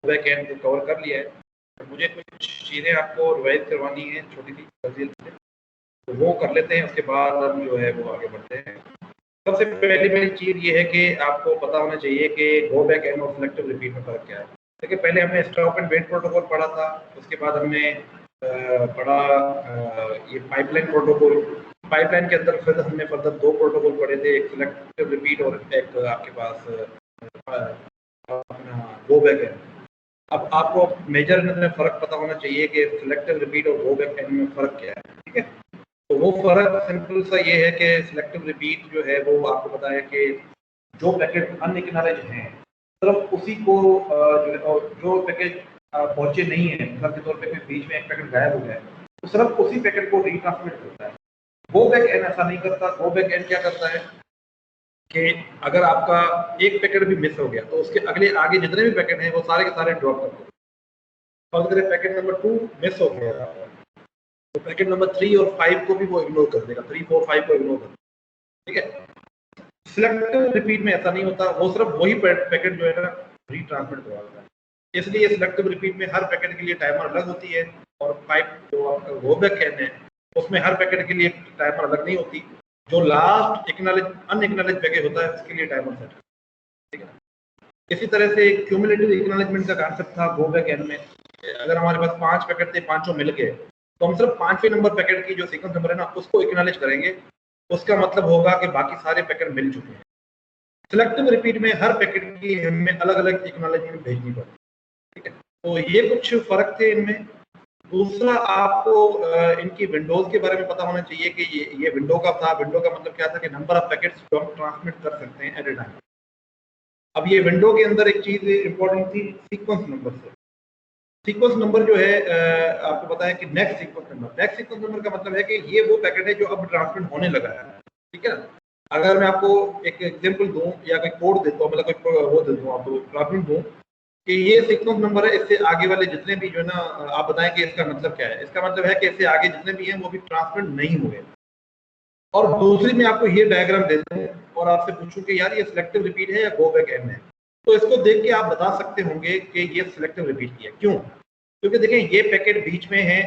Back and को cover कर लिया है, तो मुझे कुछ चीज़ें आपको रिवाइज करवानी है छोटी सी तफसील से, तो वो कर लेते हैं, उसके बाद हम जो है वो आगे बढ़ते हैं। सबसे पहली चीज़ ये है कि आपको पता होना चाहिए कि गो बैक एंड और सिलेक्टिव रिपीट में फ़र्क क्या है। देखिए पहले हमने स्टॉप एंड वेट प्रोटोकॉल पढ़ा था, उसके बाद हमने पढ़ा ये पाइपलाइन प्रोटोकॉल। पाइपलाइन के अंदर फिर हमने फर्दर 2 प्रोटोकॉल पढ़े थे, एक सिलेक्टिव रिपीट और एक आपके पास अपना गो बैक एंड। अब आपको मेजर में फ़र्क पता होना चाहिए कि सिलेक्टिव रिपीट और गो बैक एंड में फ़र्क क्या है, ठीक है। तो वो फ़र्क सिंपल सा ये है कि सिलेक्टिव रिपीट जो है वो आपको पता है कि जो पैकेट अनएक्नॉलेज हैं सिर्फ उसी को जो पैकेज पहुंचे नहीं है, मतलब के तौर पे बीच में एक पैकेट गायब हो गया है, तो सिर्फ उसी पैकेट को रिट्रांसमिट करता है। गो बैक एंड ऐसा नहीं करता। गो बैक एंड क्या करता है कि अगर आपका एक पैकेट भी मिस हो गया तो उसके अगले आगे जितने भी पैकेट हैं वो सारे के सारे ड्रॉप कर देते हैं। और अगर पैकेट नंबर 2 मिस हो गया तो पैकेट नंबर 3 और 5 को भी वो इग्नोर कर देगा, 3, 4, 5 को इग्नोर कर देगा, ठीक है। सिलेक्टिव रिपीट में ऐसा नहीं होता, वो सिर्फ वही पैकेट जो है ना रिट्रांसमिट करवाता है। इसलिए सिलेक्टिव रिपीट में हर पैकेट के लिए टाइमर अलग होती है, और 5 जो आपका गो बैक एंड है उसमें हर पैकेट के लिए टाइमर अलग नहीं होती। जो लास्ट अनएक्नॉलेज पैकेट होता है उसके लिए टाइमर सेट, ठीक है। इसी तरह से क्यूमुलेटिव एक्नॉलेजमेंट का कॉन्सेप्ट था गो बैक एंड में। अगर हमारे पास 5 पैकेट थे, पांचों मिल गए, तो हम सिर्फ 5वें नंबर पैकेट की जो सीक्वेंस नंबर है ना उसको एक्नॉलेज करेंगे, उसका मतलब होगा कि बाकी सारे पैकेट मिल चुके हैं। सिलेक्टिव रिपीट में हर पैकेट की हमें अलग अलग एक्नॉलेजमेंट भेजनी पड़ती है, ठीक है। तो ये कुछ फर्क थे इनमें। दूसरा आपको इनकी विंडोज के बारे में पता होना चाहिए कि ये विंडो का था। विंडो का मतलब क्या था कि नंबर ऑफ पैकेट्स जो हम ट्रांसमिट कर सकते हैं एट ए टाइम। अब ये विंडो के अंदर एक चीज इंपॉर्टेंट थी, सीक्वेंस नंबर से। सीक्वेंस नंबर जो है आपको पता है कि next sequence number. Next sequence number का मतलब है कि ये वो पैकेट है जो अब ट्रांसमिट होने लगा है, ठीक है। अगर मैं आपको एक एग्जांपल दूं या कोई कोड देता हूं, मतलब कोई वो दे दूं आपको प्रॉब्लम दूं कि ये सीक्वेंस नंबर है, इससे आगे वाले जितने भी जो है ना आप बताएं कि इसका मतलब क्या है। इसका मतलब है कि इससे आगे जितने भी हैं वो भी ट्रांसमिट नहीं हुए। और दूसरी में आपको ये डायग्राम दे दूं और आपसे पूछूं कि यार ये सिलेक्टिव रिपीट है या गो बैक एंड है, तो इसको देख के आप बता सकते होंगे कि ये सिलेक्टिव रिपीट की है। क्यों? क्योंकि देखिए ये पैकेट बीच में है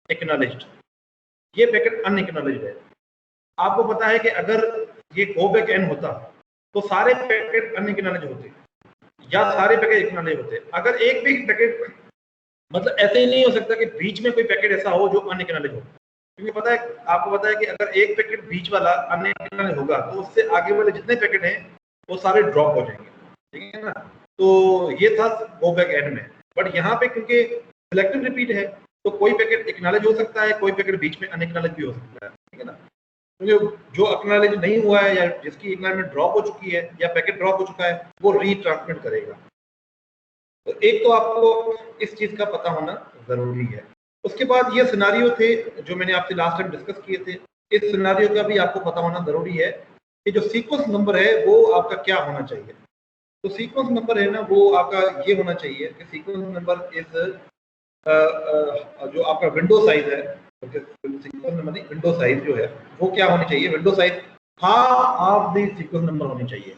एक्नॉलेज्ड, ये पैकेट अनएक्नॉलेज्ड है। आपको पता है कि अगर ये गो बैक एंड होता तो सारे पैकेट अनएक्नॉलेज होते या सारे पैकेट एक्नॉलेज होते। अगर एक भी पैकेट, मतलब ऐसे ही नहीं हो सकता कि बीच में कोई पैकेट ऐसा हो जो अनएक्नॉलेज हो, क्योंकि पता है आपको पता है कि अगर एक पैकेट बीच वाला अनएक्नॉलेज होगा तो उससे आगे वाले जितने पैकेट हैं वो सारे ड्रॉप हो जाएंगे, ठीक है ना। तो ये था गो बैक एंड में। बट यहाँ पे क्योंकि सिलेक्टिव रिपीट है तो कोई पैकेट एक्नॉलेज हो सकता है, कोई पैकेट बीच में अनएक्नॉलेज भी हो सकता है, ठीक है ना। क्योंकि जो एक्नॉलेज नहीं हुआ है या जिसकी एक्नॉलेजमेंट ड्रॉप हो चुकी है या पैकेट ड्रॉप हो चुका है वो रीट्रांसमिट करेगा। तो एक तो आपको इस चीज का पता होना जरूरी है। उसके बाद ये सिनारियो थे जो मैंने आपसे लास्ट टाइम डिस्कस किए थे। इस सिनारियो का भी आपको पता होना जरूरी है कि जो सीक्वेंस नंबर है वो आपका क्या होना चाहिए। तो सीक्वेंस नंबर है ना वो आपका ये होना चाहिए कि सीक्वेंस नंबर इज जो आपका विंडो साइज है, सीक्वेंस नंबर नहीं, विंडो साइज जो है वो क्या होनी चाहिए। Window size half of the sequence number होनी चाहिए।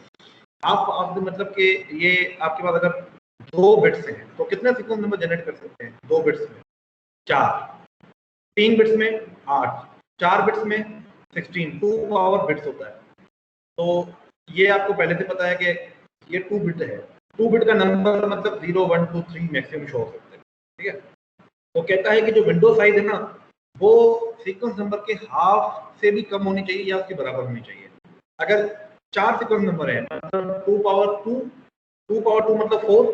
हाफ ऑफ द मतलब कि ये आपके पास अगर 2 बिट्स हैं तो कितने सीक्वेंस नंबर जनरेट कर सकते हैं? 2 बिट्स में 4, 3 बिट्स में 8, 4 बिट्स में 16, 2 पावर बिट्स होता है। तो ये आपको पहले से पता है कि ये 2 बिट है। 2 बिट का नंबर मतलब 0, 1, 2, 3 मैक्सिमम शो हो सकते हैं, ठीक है। तो कहता है कि जो विंडो साइज है ना वो सीक्वेंस नंबर के हाफ से भी कम होनी चाहिए या उसके बराबर होनी चाहिए। अगर 4 सीक्वेंस नंबर है मतलब 2 पावर 2 मतलब 4,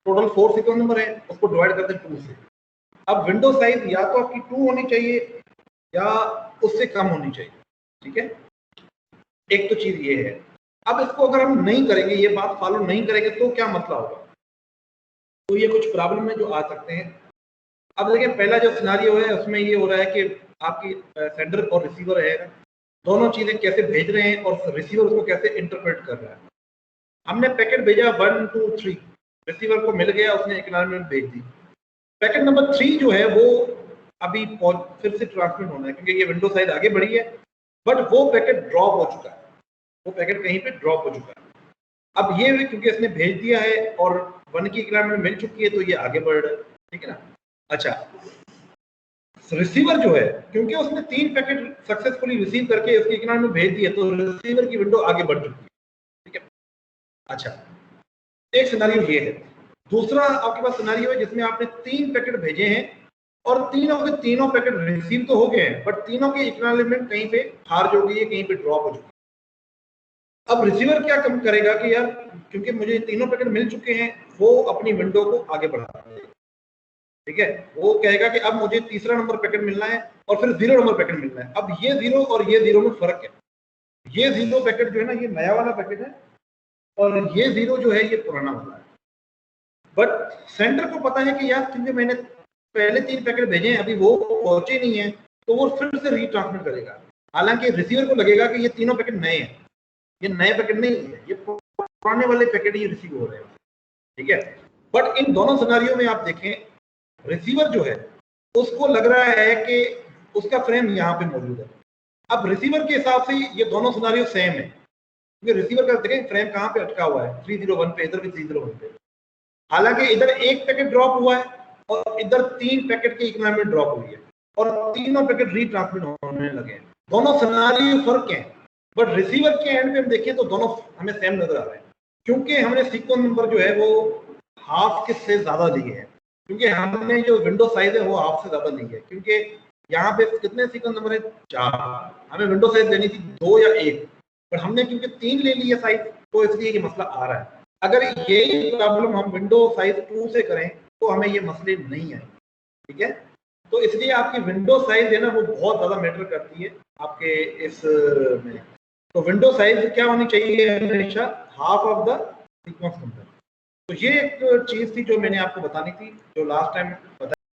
टोटल 4 सीक्वेंस नंबर है, उसको डिवाइड करते हैं 2 से। अब विंडो साइज या तो आपकी 2 होनी चाहिए या उससे कम होनी चाहिए, ठीक है। एक तो चीज ये है। अब इसको अगर हम नहीं करेंगे, ये बात फॉलो नहीं करेंगे तो क्या मतलब होगा? तो ये कुछ प्रॉब्लम है जो आ सकते हैं। अब देखिए पहला जो सिनारियो है उसमें ये हो रहा है कि आपकी सेंडर और रिसीवर है, दोनों चीजें कैसे भेज रहे हैं और रिसीवर उसको कैसे इंटरप्रेट कर रहा है। हमने पैकेट भेजा 1, 2, 3, रिसीवर को मिल गया, उसने एक्नॉलेजमेंट भेज दी। पैकेट नंबर 3 जो है वो अभी फिर से ट्रांसमिट होना है क्योंकि ये विंडो साइज आगे बढ़ी है, बट वो पैकेट ड्रॉप हो चुका है, वो पैकेट कहीं पे ड्रॉप हो चुका है। अब ये क्योंकि इसने भेज दिया है और 1 की रिक्वायरमेंट मिल चुकी है तो ये आगे बढ़ रहा है, ठीक है ना। अच्छा, रिसीवर जो है, क्योंकि उसने 3 पैकेट सक्सेसफुली रिसीव करके उसकी रिक्वायरमेंट भेज दिया तो रिसीवर की विंडो आगे बढ़ चुकी है, ठीक है। अच्छा, एक सिनेरियो ये है। दूसरा आपके पास सिनेरियो है जिसमें आपने 3 पैकेट भेजे हैं और तीनों के तीनों पैकेट रिसीव तो हो गए हैं, बट तीनों की एक्नॉलेजमेंट कहीं पे खारिज हो गई है, कहीं पे ड्रॉप हो चुकी है। अब रिसीवर क्या कम करेगा कि यार क्योंकि मुझे तीनों पैकेट मिल चुके हैं, वो अपनी विंडो को आगे बढ़ा देगा, ठीक है। वो कहेगा कि अब मुझे तीसरा नंबर पैकेट मिलना है और फिर 0 नंबर पैकेट मिलना है। अब ये 0 और ये 0 में फर्क है। ये 0 पैकेट जो है ना, ये नया वाला पैकेट है और ये 0 जो है ये पुराना वाला है। बट सेंटर को पता है कि यार क्योंकि मैंने पहले 3 पैकेट भेजे हैं, अभी वो पहुंचे नहीं है, तो वो फिर से रीट्रांसमिट करेगा। हालांकि रिसीवर को लगेगा कि ये तीनों पैकेट नए हैं, ये नए पैकेट नहीं है, ये पुराने वाले पैकेट ही रिसीव हो रहे हैं, ठीक है। बट इन दोनों सिनेरियो में आप देखें, रिसीवर जो है उसको लग रहा है कि उसका फ्रेम यहाँ पे मौजूद है। अब रिसीवर के हिसाब से ये दोनों सिनेरियो सेम है, क्योंकि रिसीवर का देखें फ्रेम कहाँ पे अटका हुआ है, 301 पे, इधर भी 301 पे। हालांकि इधर एक पैकेट ड्रॉप हुआ है और इधर 3 पैकेट की इकोनॉमी ड्रॉप हुई है और तीनों पैकेट रीट्रांसमिट होने लगे हैं। दोनों सिनेरियो फर्क है, बट रिसीवर के एंड पे हम देखें तो दोनों हमें सेम नजर आ रहे हैं, क्योंकि हमने सीक्वेंस नंबर जो है वो हाफ के से ज्यादा लिए हैं, क्योंकि हमने जो विंडो साइज है वो हाफ से ज्यादा ली है। क्योंकि यहाँ पे कितने सीक्वेंस नंबर है, 4, हमें विंडो साइज देनी थी 2 या 1, पर हमने क्योंकि 3 ले लिया साइज, तो इसलिए ये मसला आ रहा है। अगर यही प्रॉब्लम हम विंडो साइज 2 से करें तो हमें ये मसले नहीं आए, ठीक है। तो इसलिए आपकी विंडो साइज है ना, वो बहुत ज्यादा मैटर करती है आपके इस में। तो विंडो साइज क्या होनी चाहिए हमेशा, half of the sequence number. तो ये एक चीज थी जो मैंने आपको बतानी थी, जो लास्ट टाइम बताई